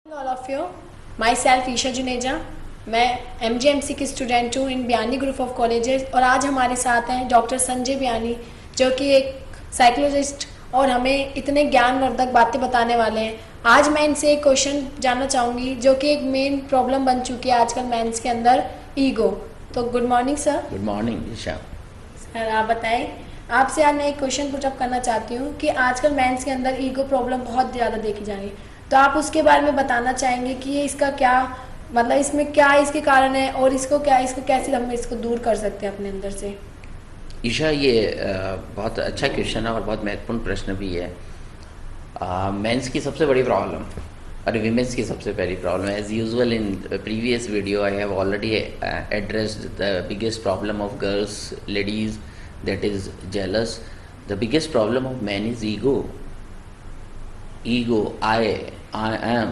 All of you, myself Isha Juneja. मैं MGMC की student हूँ इन बयानी ग्रुप ऑफ कॉलेजेस और आज हमारे साथ हैं डॉक्टर संजय बयानी जो कि एक साइकोलॉजिस्ट और हमें इतने ज्ञानवर्धक बातें बताने वाले हैं। आज मैं इनसे एक क्वेश्चन जानना चाहूँगी जो कि एक मेन प्रॉब्लम बन चुकी है आजकल मेंस के अंदर, ईगो। तो good morning sir. Good morning Isha. Sir आप बताएं, आपसे आज मैं एक क्वेश्चन पुटअप करना चाहती हूँ कि आजकल मेंस के अंदर ईगो प्रॉब्लम बहुत ज़्यादा देखी जा रही है, तो आप उसके बारे में बताना चाहेंगे कि ये इसका क्या मतलब, इसमें क्या इसके कारण है और इसको कैसे हम इसको दूर कर सकते हैं अपने अंदर से। ईशा, ये बहुत अच्छा क्वेश्चन है और बहुत महत्वपूर्ण प्रश्न भी है। मेंस की सबसे बड़ी प्रॉब्लम और विमेंस की सबसे पहली problem, as usual in previous video I have already addressed the biggest problem of girls, ladies, that is jealous. The biggest problem of man is ego. I am,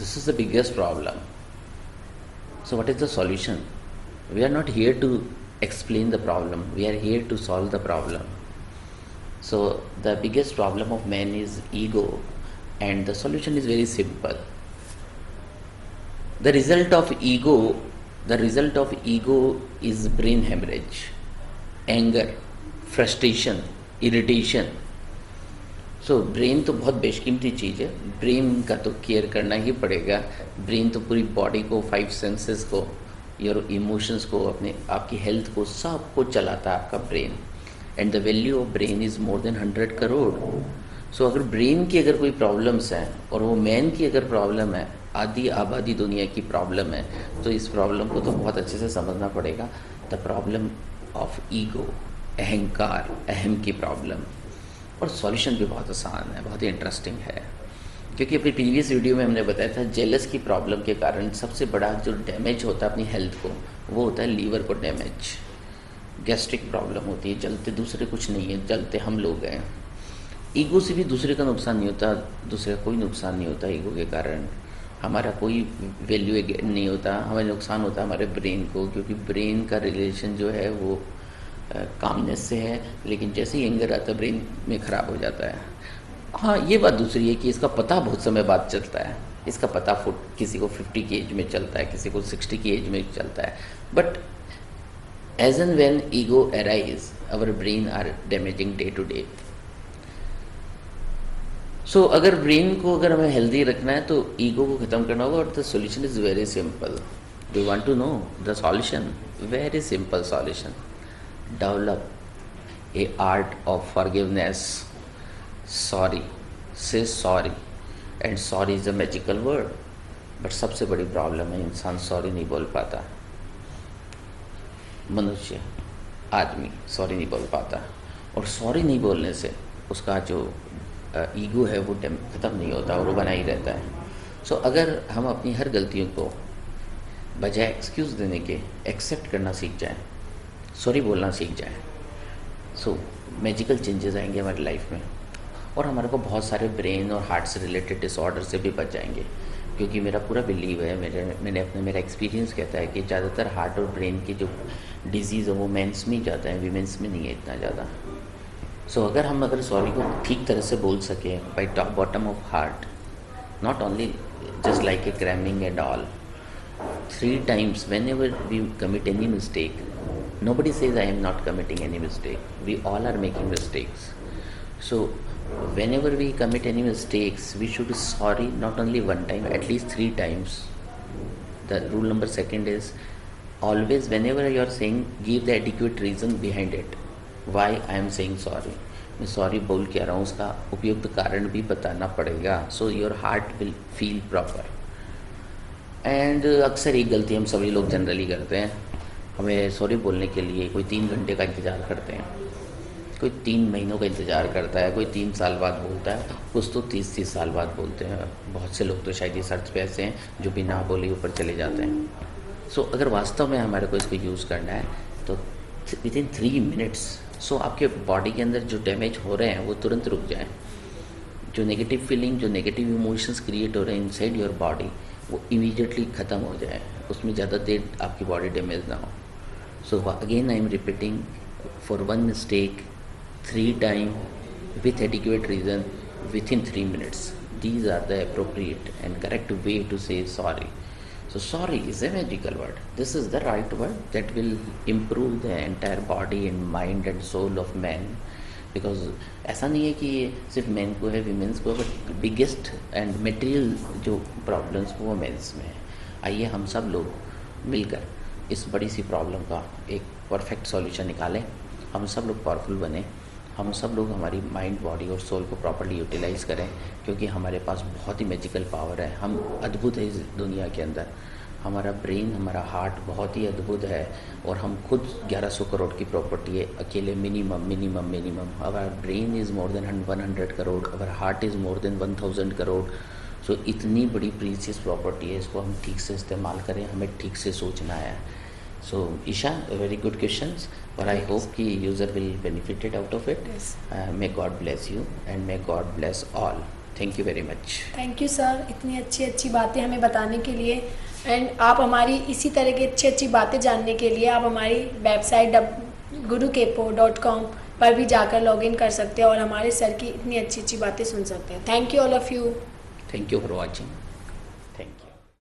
this is the biggest problem. So what is the solution? We are not here to explain the problem, we are here to solve the problem. So the biggest problem of man is ego, and the solution is very simple. The result of ego is brain hemorrhage, anger, frustration, irritation. So brain तो बहुत बेशकीमती चीज़ है, brain का तो care करना ही पड़ेगा। Brain तो पूरी बॉडी को, 5 सेंसेस को, योर इमोशंस को, अपने आपकी हेल्थ को, सब कुछ चलाता है आपका brain. And the value of brain is more than 100 crore. So अगर ब्रेन की अगर कोई प्रॉब्लम्स हैं और वो मैन की अगर प्रॉब्लम है, आधी आबादी दुनिया की प्रॉब्लम है, तो इस प्रॉब्लम को तो बहुत अच्छे से समझना पड़ेगा। द प्रॉब्लम ऑफ ईगो, अहंकार, अहम की प्रॉब्लम। और सॉल्यूशन भी बहुत आसान है, बहुत ही इंटरेस्टिंग है, क्योंकि अपनी प्रीवियस वीडियो में हमने बताया था जेलस की प्रॉब्लम के कारण सबसे बड़ा जो डैमेज होता है अपनी हेल्थ को, वो होता है लीवर को डैमेज। गैस्ट्रिक प्रॉब्लम होती है, जलते दूसरे कुछ नहीं है, जलते हम लोग हैं। ईगो से भी दूसरे का नुकसान नहीं होता, दूसरे का कोई नुकसान नहीं होता ईगो के कारण। हमारा कोई वैल्यू नहीं होता, हमें नुकसान होता है हमारे ब्रेन को, क्योंकि ब्रेन का रिलेशन जो है वो कामनेस से है, लेकिन जैसे ही एंगर आता है ब्रेन में ख़राब हो जाता है। हाँ, ये बात दूसरी है कि इसका पता बहुत समय बाद चलता है। इसका पता किसी को 50 की एज में चलता है, किसी को 60 की एज में चलता है। But age and when ego arise, our brain are damaging day to day. So अगर ब्रेन को अगर हमें हेल्दी रखना है तो ईगो को ख़त्म करना होगा, और the solution is very simple. Do you want to know the solution? Very simple solution. Develop a art of forgiveness. Sorry, say sorry, and sorry is a magical word. But सबसे बड़ी problem है इंसान sorry नहीं बोल पाता। मनुष्य, आदमी sorry नहीं बोल पाता, और सॉरी नहीं बोलने से उसका जो ईगो है वो ख़त्म नहीं होता और वो बना ही रहता है। सो अगर हम अपनी हर गलतियों को बजाय एक्सक्यूज़ देने के एक्सेप्ट करना सीख जाएं, सॉरी बोलना सीख जाएं, सो मैजिकल चेंजेस आएंगे हमारी लाइफ में, और हमारे को बहुत सारे ब्रेन और हार्ट से रिलेटेड डिसऑर्डर से भी बच जाएंगे। क्योंकि मेरा पूरा बिलीव है, मेरा एक्सपीरियंस कहता है कि ज़्यादातर हार्ट और ब्रेन की जो डिजीज़ है वो मेंस में ही ज़्यादा है, वीमेंस में नहीं है इतना ज़्यादा। सो अगर सॉरी को ठीक तरह से बोल सकें by top bottom of heart, not only just like a cramming and all, 3 times whenever we commit any mistake. Nobody says I am not committing any mistake. We all are making mistakes. So whenever we commit any mistakes, we should be sorry not only one time, at least 3 times. The rule number 2 is always whenever you are saying, give the adequate reason behind it. Why I am saying sorry. मैं sorry बोल के आ रहा हूँ, उसका उपयुक्त कारण भी बताना पड़ेगा। So your heart will feel proper. And अक्सर एक गलती हम सभी लोग जनरली करते हैं, हमें सॉरी बोलने के लिए कोई 3 घंटे का इंतज़ार करते हैं, कोई 3 महीनों का इंतज़ार करता है, कोई 3 साल बाद बोलता है, कुछ तो 30 साल बाद बोलते हैं। बहुत से लोग तो शायद इस अर्थ पे ऐसे हैं जो बिना बोले ऊपर चले जाते हैं। सो अगर वास्तव में हमारे को इसको यूज़ करना है तो विदिन 3 मिनट्स सो आपके बॉडी के अंदर जो डैमेज हो रहे हैं वो तुरंत रुक जाएँ। जो नेगेटिव फीलिंग, जो नेगेटिव इमोशंस क्रिएट हो रहे हैं इनसाइड योर बॉडी, वो इमीडिएटली ख़त्म हो जाए, उसमें ज़्यादा देर आपकी बॉडी डैमेज ना हो। So again I am repeating, for 1 mistake 3 time with adequate reason with in 3 minutes, these are the appropriate and correct way to say sorry. So sorry is a magical word. This is the right word that will improve the entire body and mind and soul of man. Because ऐसा नहीं है कि ये सिर्फ man को है, women's को है, बट बिगेस्ट एंड मटेरियल जो प्रॉब्लम्स वो मेंस में है. आइए हम सब लोग मिलकर इस बड़ी सी प्रॉब्लम का एक परफेक्ट सॉल्यूशन निकालें. हम सब लोग पावरफुल बने, हम सब लोग हमारी माइंड, बॉडी और सोल को प्रॉपर्ली यूटिलाइज करें, क्योंकि हमारे पास बहुत ही मैजिकल पावर है. हम अद्भुत है इस दुनिया के अंदर. हमारा ब्रेन, हमारा हार्ट बहुत ही अद्भुत है, और हम खुद 1100 करोड़ की प्रॉपर्टी है अकेले. Minimum our brain is more than 100 crore, our heart is more than 1000 crore. So इतनी बड़ी प्रीशियस प्रॉपर्टी है, इसको हम ठीक से इस्तेमाल करें. हमें ठीक से सोचना है. सो ईशा, वेरी गुड क्वेश्चंस, और आई होप कि user will benefited out of it. May God bless you and may God bless all. Thank you very much. Thank you sir, इतनी अच्छी बातें हमें बताने के लिए. एंड आप हमारी इसी तरह की अच्छी बातें जानने के लिए आप हमारी वेबसाइट gurukepo.com पर भी जाकर लॉगिन कर सकते हैं और हमारे सर की इतनी अच्छी बातें सुन सकते हैं. Thank you all of you. Thank you for watching.